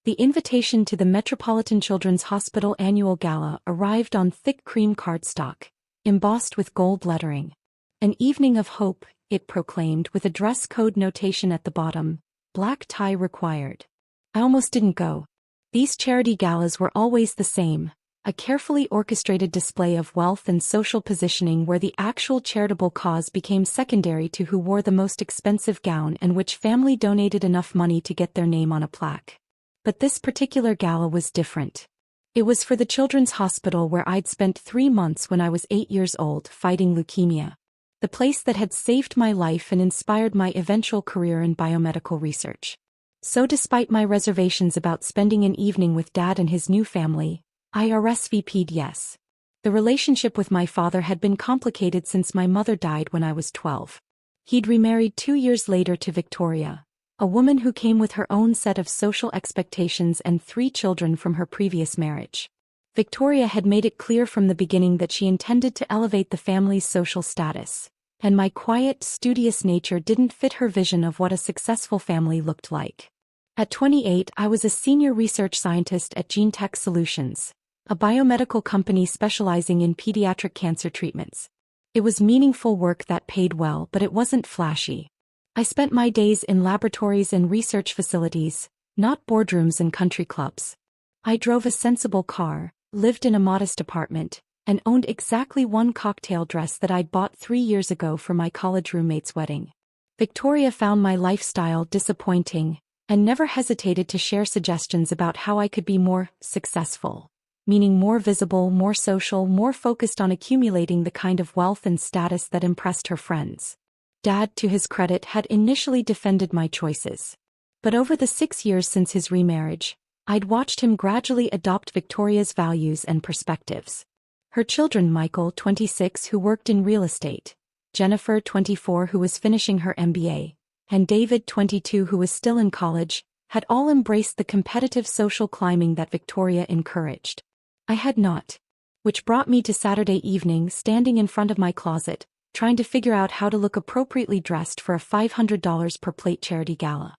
The invitation to the Metropolitan Children's Hospital annual gala arrived on thick cream cardstock, embossed with gold lettering. An evening of hope, it proclaimed with a dress code notation at the bottom, black tie required. I almost didn't go. These charity galas were always the same, a carefully orchestrated display of wealth and social positioning where the actual charitable cause became secondary to who wore the most expensive gown and which family donated enough money to get their name on a plaque. But this particular gala was different. It was for the children's hospital where I'd spent 3 months when I was 8 years old fighting leukemia. The place that had saved my life and inspired my eventual career in biomedical research. So despite my reservations about spending an evening with Dad and his new family, I RSVP'd yes. The relationship with my father had been complicated since my mother died when I was 12. He'd remarried 2 years later to Victoria, a woman who came with her own set of social expectations and 3 children from her previous marriage. Victoria had made it clear from the beginning that she intended to elevate the family's social status, and my quiet, studious nature didn't fit her vision of what a successful family looked like. At 28, I was a senior research scientist at GeneTech Solutions, a biomedical company specializing in pediatric cancer treatments. It was meaningful work that paid well, but it wasn't flashy. I spent my days in laboratories and research facilities, not boardrooms and country clubs. I drove a sensible car, lived in a modest apartment, and owned exactly one cocktail dress that I'd bought 3 years ago for my college roommate's wedding. Victoria found my lifestyle disappointing, and never hesitated to share suggestions about how I could be more successful, meaning more visible, more social, more focused on accumulating the kind of wealth and status that impressed her friends. Dad, to his credit, had initially defended my choices. But over the 6 years since his remarriage, I'd watched him gradually adopt Victoria's values and perspectives. Her children, Michael, 26, who worked in real estate, Jennifer, 24, who was finishing her MBA, and David, 22, who was still in college, had all embraced the competitive social climbing that Victoria encouraged. I had not. Which brought me to Saturday evening standing in front of my closet, trying to figure out how to look appropriately dressed for a $500 per plate charity gala.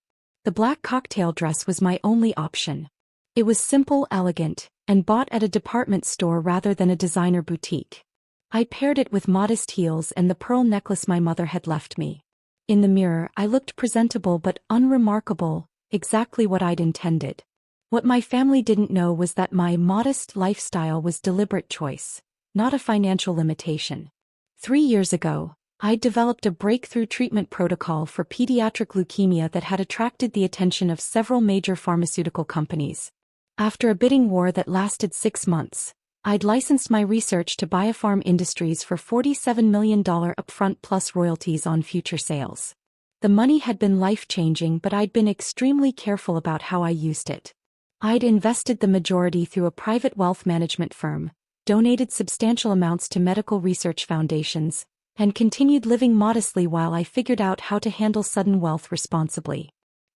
The black cocktail dress was my only option. It was simple, elegant, and bought at a department store rather than a designer boutique. I paired it with modest heels and the pearl necklace my mother had left me. In the mirror, I looked presentable but unremarkable, exactly what I'd intended. What my family didn't know was that my modest lifestyle was deliberate choice, not a financial limitation. 3 years ago, I'd developed a breakthrough treatment protocol for pediatric leukemia that had attracted the attention of several major pharmaceutical companies. After a bidding war that lasted 6 months, I'd licensed my research to Biopharm Industries for $47 million upfront plus royalties on future sales. The money had been life-changing, but I'd been extremely careful about how I used it. I'd invested the majority through a private wealth management firm, donated substantial amounts to medical research foundations, and continued living modestly while I figured out how to handle sudden wealth responsibly.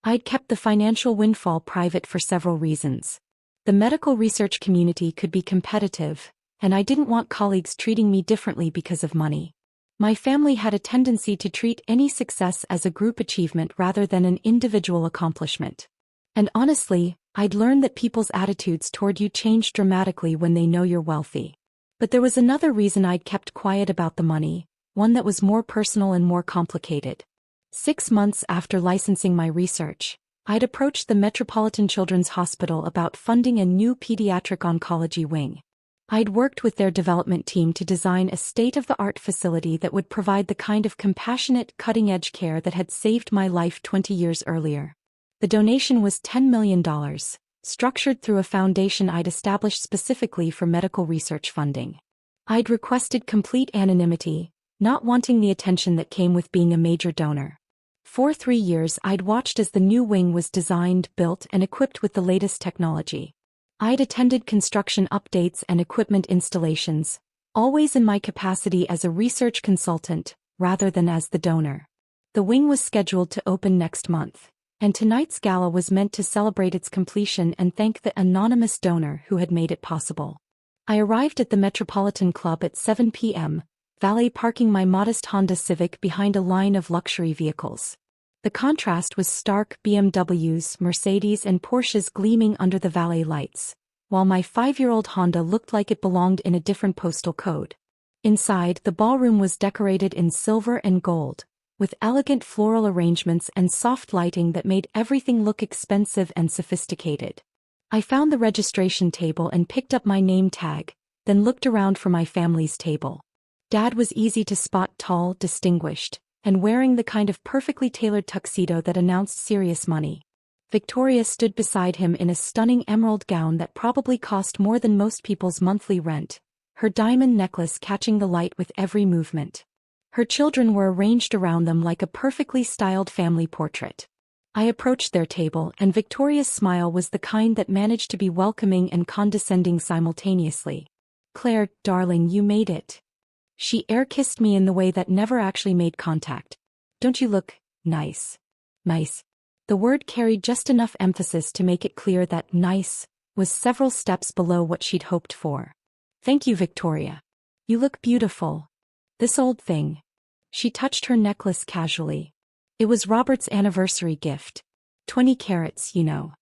I'd kept the financial windfall private for several reasons. The medical research community could be competitive, and I didn't want colleagues treating me differently because of money. My family had a tendency to treat any success as a group achievement rather than an individual accomplishment. And honestly, I'd learned that people's attitudes toward you change dramatically when they know you're wealthy. But there was another reason I'd kept quiet about the money, one that was more personal and more complicated. 6 months after licensing my research, I'd approached the Metropolitan Children's Hospital about funding a new pediatric oncology wing. I'd worked with their development team to design a state-of-the-art facility that would provide the kind of compassionate, cutting-edge care that had saved my life 20 years earlier. The donation was $10 million, structured through a foundation I'd established specifically for medical research funding. I'd requested complete anonymity, not wanting the attention that came with being a major donor. For 3 years I'd watched as the new wing was designed, built, and equipped with the latest technology. I'd attended construction updates and equipment installations, always in my capacity as a research consultant, rather than as the donor. The wing was scheduled to open next month, and tonight's gala was meant to celebrate its completion and thank the anonymous donor who had made it possible. I arrived at the Metropolitan Club at 7 p.m., valet parking my modest Honda Civic behind a line of luxury vehicles. The contrast was stark: BMWs, Mercedes and Porsches gleaming under the valet lights, while my 5-year-old Honda looked like it belonged in a different postal code. Inside, the ballroom was decorated in silver and gold, with elegant floral arrangements and soft lighting that made everything look expensive and sophisticated. I found the registration table and picked up my name tag, then looked around for my family's table. Dad was easy to spot: tall, distinguished, and wearing the kind of perfectly tailored tuxedo that announced serious money. Victoria stood beside him in a stunning emerald gown that probably cost more than most people's monthly rent, her diamond necklace catching the light with every movement. Her children were arranged around them like a perfectly styled family portrait. I approached their table, and Victoria's smile was the kind that managed to be welcoming and condescending simultaneously. "Claire, darling, you made it." She air-kissed me in the way that never actually made contact. "Don't you look nice?" Nice. The word carried just enough emphasis to make it clear that nice was several steps below what she'd hoped for. "Thank you, Victoria. You look beautiful." "This old thing." She touched her necklace casually. "It was Robert's anniversary gift. 20 carats, you know."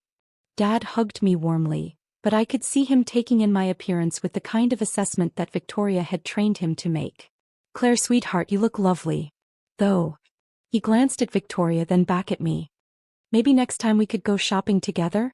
Dad hugged me warmly, but I could see him taking in my appearance with the kind of assessment that Victoria had trained him to make. "Claire, sweetheart, you look lovely. Though." He glanced at Victoria, then back at me. "Maybe next time we could go shopping together?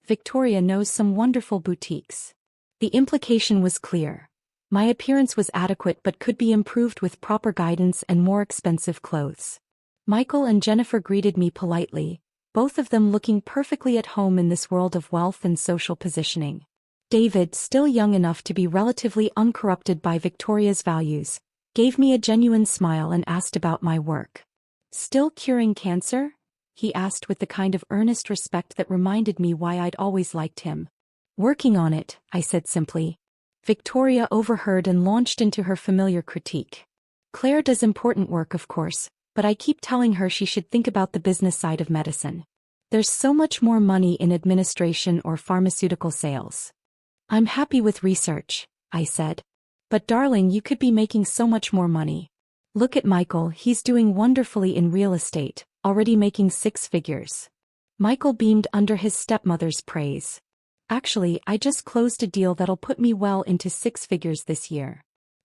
Victoria knows some wonderful boutiques." The implication was clear. My appearance was adequate but could be improved with proper guidance and more expensive clothes. Michael and Jennifer greeted me politely, both of them looking perfectly at home in this world of wealth and social positioning. David, still young enough to be relatively uncorrupted by Victoria's values, gave me a genuine smile and asked about my work. "Still curing cancer?" he asked with the kind of earnest respect that reminded me why I'd always liked him. "Working on it," I said simply. Victoria overheard and launched into her familiar critique. "Claire does important work, of course, but I keep telling her she should think about the business side of medicine. There's so much more money in administration or pharmaceutical sales." "I'm happy with research," I said. "But darling, you could be making so much more money. Look at Michael, he's doing wonderfully in real estate, already making 6 figures. Michael beamed under his stepmother's praise. "Actually, I just closed a deal that'll put me well into 6 figures this year."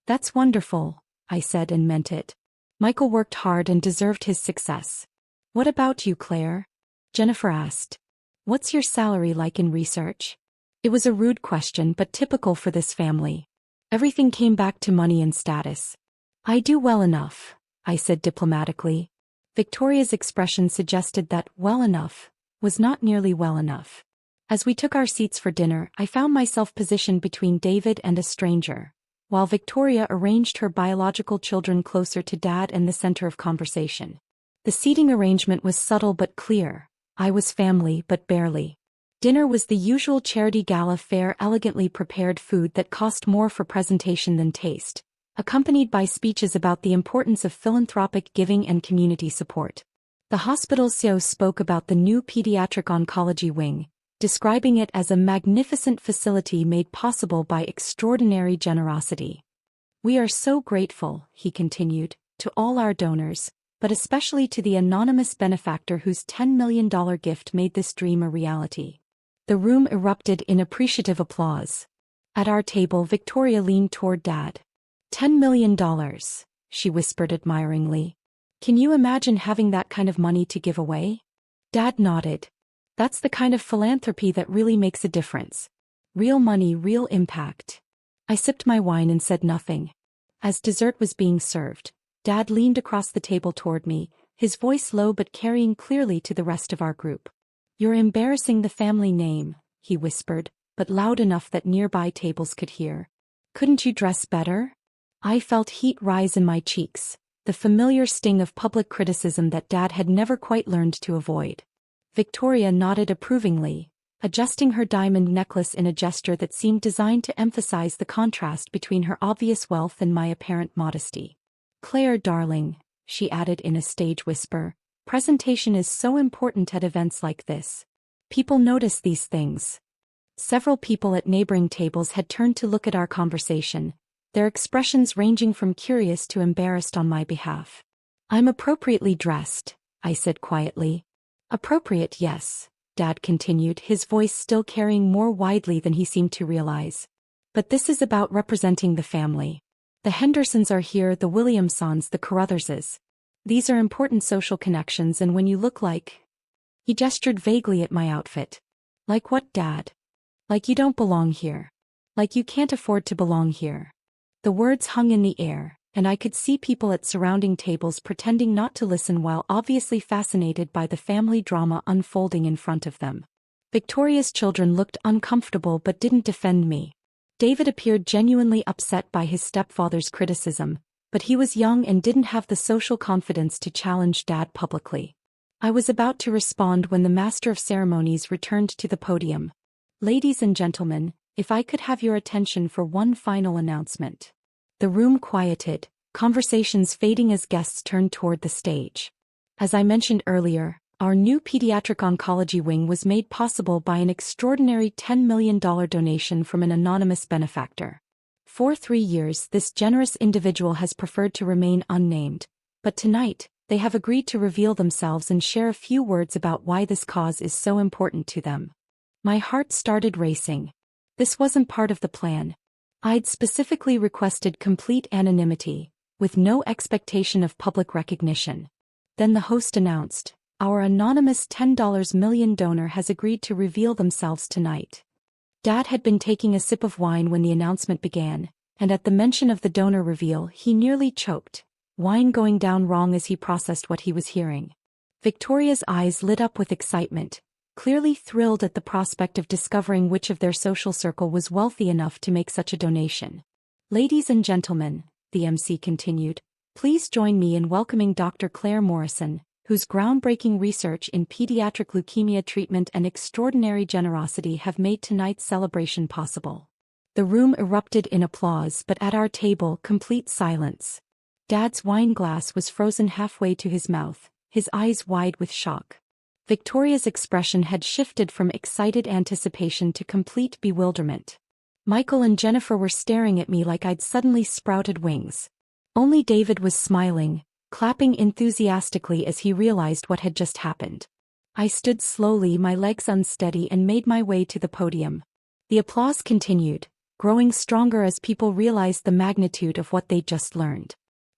"That's wonderful," I said and meant it. Michael worked hard and deserved his success. "What about you, Claire?" Jennifer asked. "What's your salary like in research?" It was a rude question but typical for this family. Everything came back to money and status. "I do well enough," I said diplomatically. Victoria's expression suggested that well enough was not nearly well enough. As we took our seats for dinner, I found myself positioned between David and a stranger, while Victoria arranged her biological children closer to Dad and the center of conversation. The seating arrangement was subtle but clear. I was family but barely. Dinner was the usual charity gala fare: elegantly prepared food that cost more for presentation than taste, accompanied by speeches about the importance of philanthropic giving and community support. The hospital's CEO spoke about the new pediatric oncology wing, describing it as a magnificent facility made possible by extraordinary generosity. "We are so grateful," he continued, "to all our donors, but especially to the anonymous benefactor whose $10 million gift made this dream a reality." The room erupted in appreciative applause. At our table, Victoria leaned toward Dad. $10 million, she whispered admiringly. "Can you imagine having that kind of money to give away?" Dad nodded. "That's the kind of philanthropy that really makes a difference. Real money, real impact." I sipped my wine and said nothing. As dessert was being served, Dad leaned across the table toward me, his voice low but carrying clearly to the rest of our group. "You're embarrassing the family name," he whispered, but loud enough that nearby tables could hear. "Couldn't you dress better?" I felt heat rise in my cheeks, the familiar sting of public criticism that Dad had never quite learned to avoid. Victoria nodded approvingly, adjusting her diamond necklace in a gesture that seemed designed to emphasize the contrast between her obvious wealth and my apparent modesty. "Claire, darling," she added in a stage whisper, "presentation is so important at events like this. People notice these things." Several people at neighboring tables had turned to look at our conversation, their expressions ranging from curious to embarrassed on my behalf. "I'm appropriately dressed," I said quietly. Appropriate, yes, Dad continued, his voice still carrying more widely than he seemed to realize. But this is about representing the family. The Hendersons are here, the Williamsons, the Carrutherses. These are important social connections, and when you look like... He gestured vaguely at my outfit. Like what, Dad? Like you don't belong here. Like you can't afford to belong here. The words hung in the air, and I could see people at surrounding tables pretending not to listen while obviously fascinated by the family drama unfolding in front of them. Victoria's children looked uncomfortable but didn't defend me. David appeared genuinely upset by his stepfather's criticism, but he was young and didn't have the social confidence to challenge Dad publicly. I was about to respond when the Master of Ceremonies returned to the podium. Ladies and gentlemen, if I could have your attention for one final announcement. The room quieted, conversations fading as guests turned toward the stage. As I mentioned earlier, our new pediatric oncology wing was made possible by an extraordinary $10 million donation from an anonymous benefactor. For 3 years, this generous individual has preferred to remain unnamed, but tonight, they have agreed to reveal themselves and share a few words about why this cause is so important to them. My heart started racing. This wasn't part of the plan. I'd specifically requested complete anonymity, with no expectation of public recognition. Then the host announced, "Our anonymous $10 million donor has agreed to reveal themselves tonight." Dad had been taking a sip of wine when the announcement began, and at the mention of the donor reveal he nearly choked, wine going down wrong as he processed what he was hearing. Victoria's eyes lit up with excitement, clearly thrilled at the prospect of discovering which of their social circle was wealthy enough to make such a donation. "Ladies and gentlemen," the MC continued, "please join me in welcoming Dr. Claire Morrison, whose groundbreaking research in pediatric leukemia treatment and extraordinary generosity have made tonight's celebration possible." The room erupted in applause, but at our table, complete silence. Dad's wine glass was frozen halfway to his mouth, his eyes wide with shock. Victoria's expression had shifted from excited anticipation to complete bewilderment. Michael and Jennifer were staring at me like I'd suddenly sprouted wings. Only David was smiling, clapping enthusiastically as he realized what had just happened. I stood slowly, my legs unsteady, and made my way to the podium. The applause continued, growing stronger as people realized the magnitude of what they'd just learned.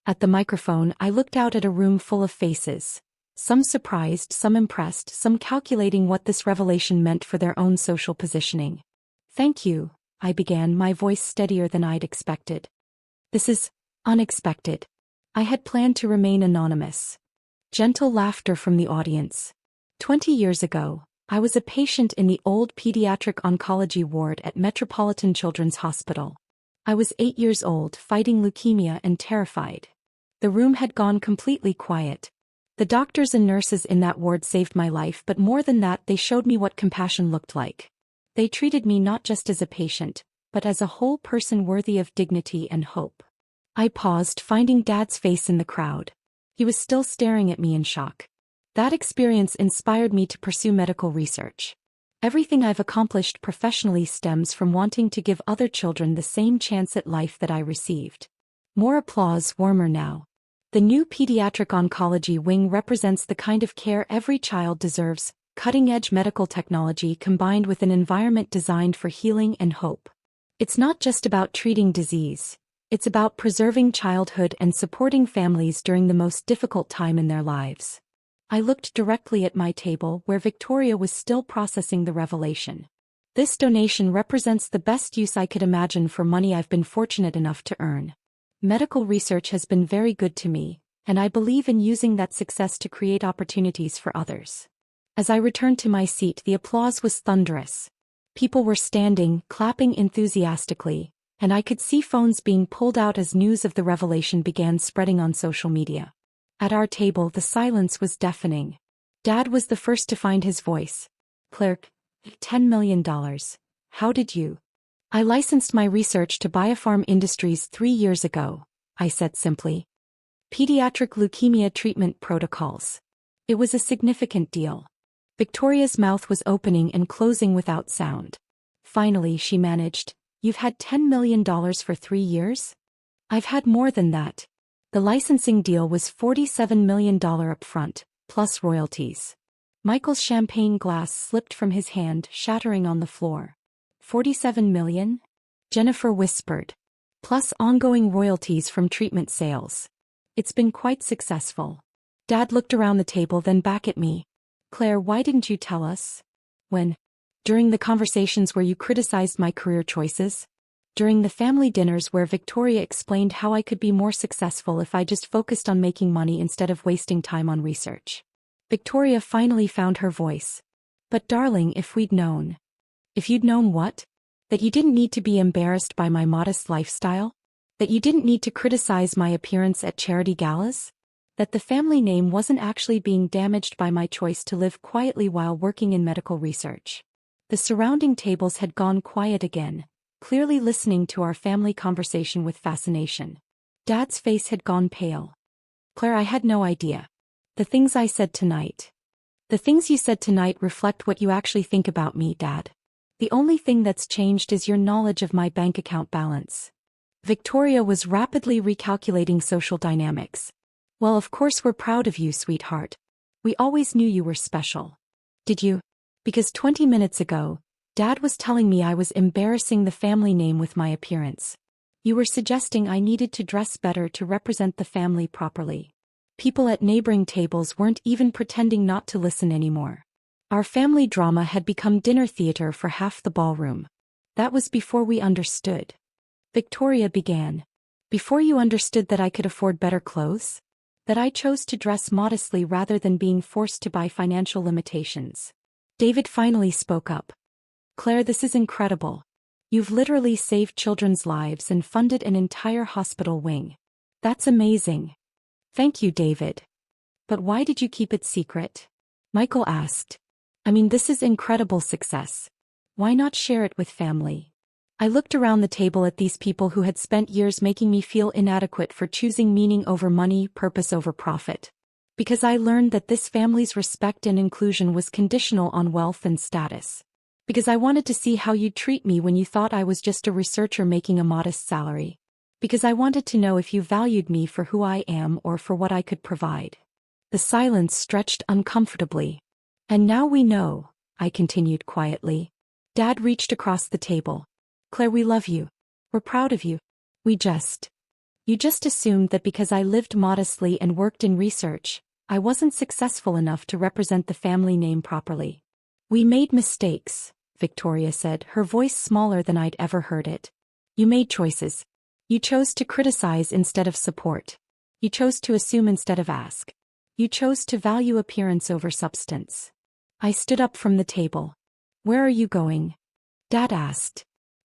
At the microphone, I looked out at a room full of faces. Some surprised, some impressed, some calculating what this revelation meant for their own social positioning. "Thank you," I began, my voice steadier than I'd expected. "This is unexpected. I had planned to remain anonymous." Gentle laughter from the audience. 20 years ago, I was a patient in the old pediatric oncology ward at Metropolitan Children's Hospital. I was 8 years old, fighting leukemia and terrified. The room had gone completely quiet. The doctors and nurses in that ward saved my life, but more than that, they showed me what compassion looked like. They treated me not just as a patient, but as a whole person worthy of dignity and hope. I paused, finding Dad's face in the crowd. He was still staring at me in shock. That experience inspired me to pursue medical research. Everything I've accomplished professionally stems from wanting to give other children the same chance at life that I received. More applause, warmer now. The new pediatric oncology wing represents the kind of care every child deserves, cutting-edge medical technology combined with an environment designed for healing and hope. It's not just about treating disease. It's about preserving childhood and supporting families during the most difficult time in their lives. I looked directly at my table where Victoria was still processing the revelation. This donation represents the best use I could imagine for money I've been fortunate enough to earn. Medical research has been very good to me, and I believe in using that success to create opportunities for others. As I returned to my seat, the applause was thunderous. People were standing, clapping enthusiastically, and I could see phones being pulled out as news of the revelation began spreading on social media. At our table, the silence was deafening. Dad was the first to find his voice. "Clerk, $10 million. How did you?" "I licensed my research to Biopharm Industries 3 years ago," I said simply. "Pediatric leukemia treatment protocols." It was a significant deal. Victoria's mouth was opening and closing without sound. Finally, she managed, "You've had $10 million for 3 years?" "I've had more than that. The licensing deal was $47 million upfront, plus royalties. Michael's champagne glass slipped from his hand, shattering on the floor. 47 million? Jennifer whispered. Plus ongoing royalties from treatment sales. It's been quite successful. Dad looked around the table, then back at me. Claire, why didn't you tell us? When? During the conversations where you criticized my career choices? During the family dinners where Victoria explained how I could be more successful if I just focused on making money instead of wasting time on research? Victoria finally found her voice. But darling, if we'd known. If you'd known what? That you didn't need to be embarrassed by my modest lifestyle? That you didn't need to criticize my appearance at charity galas? That the family name wasn't actually being damaged by my choice to live quietly while working in medical research. The surrounding tables had gone quiet again, clearly listening to our family conversation with fascination. Dad's face had gone pale. Claire, I had no idea. The things I said tonight. The things you said tonight reflect what you actually think about me, Dad. The only thing that's changed is your knowledge of my bank account balance. Victoria was rapidly recalculating social dynamics. Well, of course we're proud of you, sweetheart. We always knew you were special. Did you? Because 20 minutes ago, Dad was telling me I was embarrassing the family name with my appearance. You were suggesting I needed to dress better to represent the family properly. People at neighboring tables weren't even pretending not to listen anymore. Our family drama had become dinner theater for half the ballroom. That was before we understood. Victoria began. Before you understood that I could afford better clothes? That I chose to dress modestly rather than being forced to by financial limitations. David finally spoke up. Claire, this is incredible. You've literally saved children's lives and funded an entire hospital wing. That's amazing. Thank you, David. But why did you keep it secret? Michael asked. I mean, this is incredible success. Why not share it with family? I looked around the table at these people who had spent years making me feel inadequate for choosing meaning over money, purpose over profit. Because I learned that this family's respect and inclusion was conditional on wealth and status. Because I wanted to see how you'd treat me when you thought I was just a researcher making a modest salary. Because I wanted to know if you valued me for who I am or for what I could provide. The silence stretched uncomfortably. And now we know, I continued quietly. Dad reached across the table. Claire, we love you. We're proud of you. You just assumed that because I lived modestly and worked in research, I wasn't successful enough to represent the family name properly. We made mistakes, Victoria said, her voice smaller than I'd ever heard it. You made choices. You chose to criticize instead of support. You chose to assume instead of ask. You chose to value appearance over substance. I stood up from the table. Where are you going? Dad asked.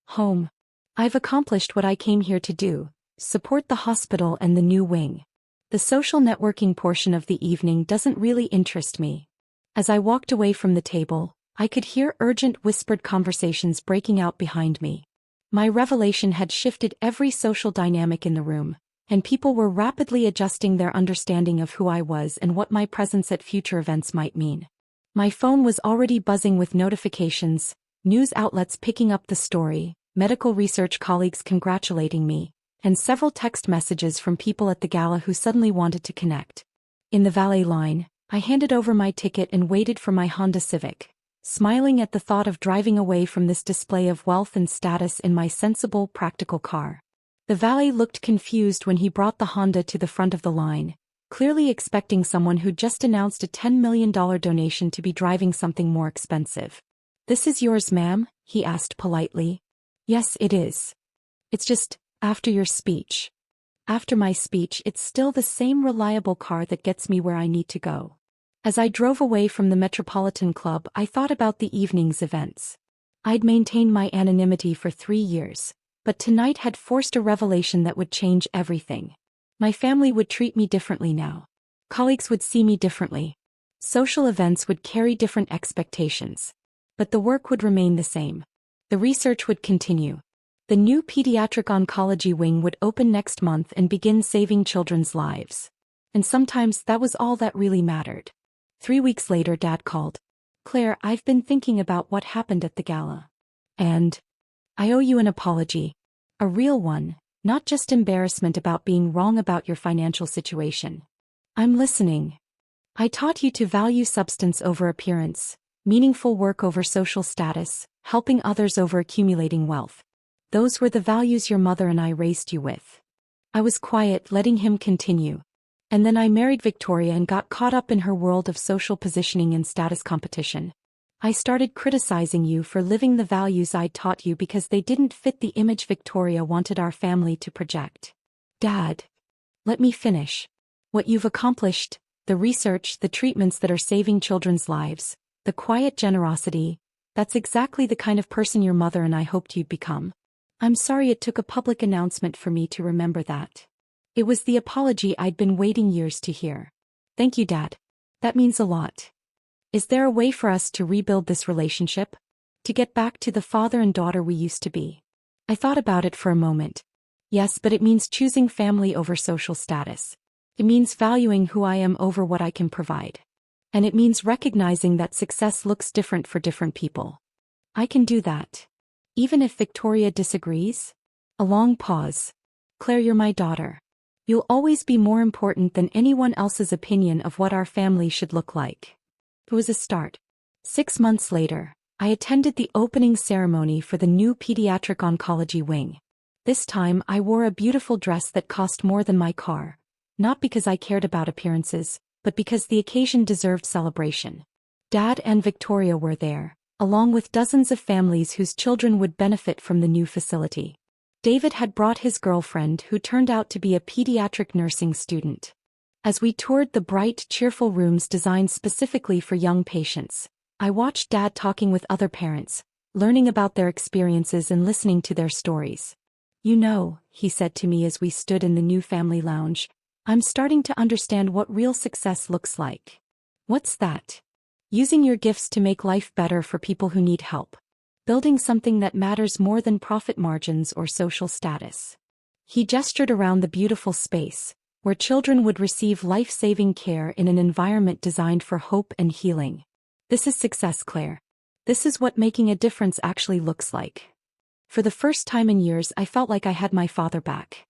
Home. I've accomplished what I came here to do, support the hospital and the new wing. The social networking portion of the evening doesn't really interest me. As I walked away from the table, I could hear urgent whispered conversations breaking out behind me. My revelation had shifted every social dynamic in the room, and people were rapidly adjusting their understanding of who I was and what my presence at future events might mean. My phone was already buzzing with notifications, news outlets picking up the story, medical research colleagues congratulating me, and several text messages from people at the gala who suddenly wanted to connect. In the valet line, I handed over my ticket and waited for my Honda Civic, smiling at the thought of driving away from this display of wealth and status in my sensible, practical car. The valet looked confused when he brought the Honda to the front of the line, clearly expecting someone who'd just announced a $10 million donation to be driving something more expensive. This is yours, ma'am? He asked politely. Yes, it is. It's just, after your speech. After my speech, it's still the same reliable car that gets me where I need to go. As I drove away from the Metropolitan Club, I thought about the evening's events. I'd maintained my anonymity for 3 years, but tonight had forced a revelation that would change everything. My family would treat me differently now. Colleagues would see me differently. Social events would carry different expectations. But the work would remain the same. The research would continue. The new pediatric oncology wing would open next month and begin saving children's lives. And sometimes that was all that really mattered. 3 weeks later, Dad called. Claire, I've been thinking about what happened at the gala. And I owe you an apology. A real one, not just embarrassment about being wrong about your financial situation. I'm listening. I taught you to value substance over appearance, meaningful work over social status, helping others over accumulating wealth. Those were the values your mother and I raised you with. I was quiet, letting him continue. And then I married Victoria and got caught up in her world of social positioning and status competition. I started criticizing you for living the values I'd taught you because they didn't fit the image Victoria wanted our family to project. Dad. Let me finish. What you've accomplished, the research, the treatments that are saving children's lives, the quiet generosity, that's exactly the kind of person your mother and I hoped you'd become. I'm sorry it took a public announcement for me to remember that. It was the apology I'd been waiting years to hear. Thank you, Dad. That means a lot. Is there a way for us to rebuild this relationship? To get back to the father and daughter we used to be? I thought about it for a moment. Yes, but it means choosing family over social status. It means valuing who I am over what I can provide. And it means recognizing that success looks different for different people. I can do that. Even if Victoria disagrees? A long pause. Claire, you're my daughter. You'll always be more important than anyone else's opinion of what our family should look like. It was a start. 6 months later, I attended the opening ceremony for the new pediatric oncology wing. This time I wore a beautiful dress that cost more than my car, not because I cared about appearances, but because the occasion deserved celebration. Dad and Victoria were there, along with dozens of families whose children would benefit from the new facility. David had brought his girlfriend, who turned out to be a pediatric nursing student. As we toured the bright, cheerful rooms designed specifically for young patients, I watched Dad talking with other parents, learning about their experiences and listening to their stories. You know, he said to me as we stood in the new family lounge, I'm starting to understand what real success looks like. What's that? Using your gifts to make life better for people who need help. Building something that matters more than profit margins or social status. He gestured around the beautiful space, where children would receive life-saving care in an environment designed for hope and healing. This is success, Claire. This is what making a difference actually looks like. For the first time in years, I felt like I had my father back.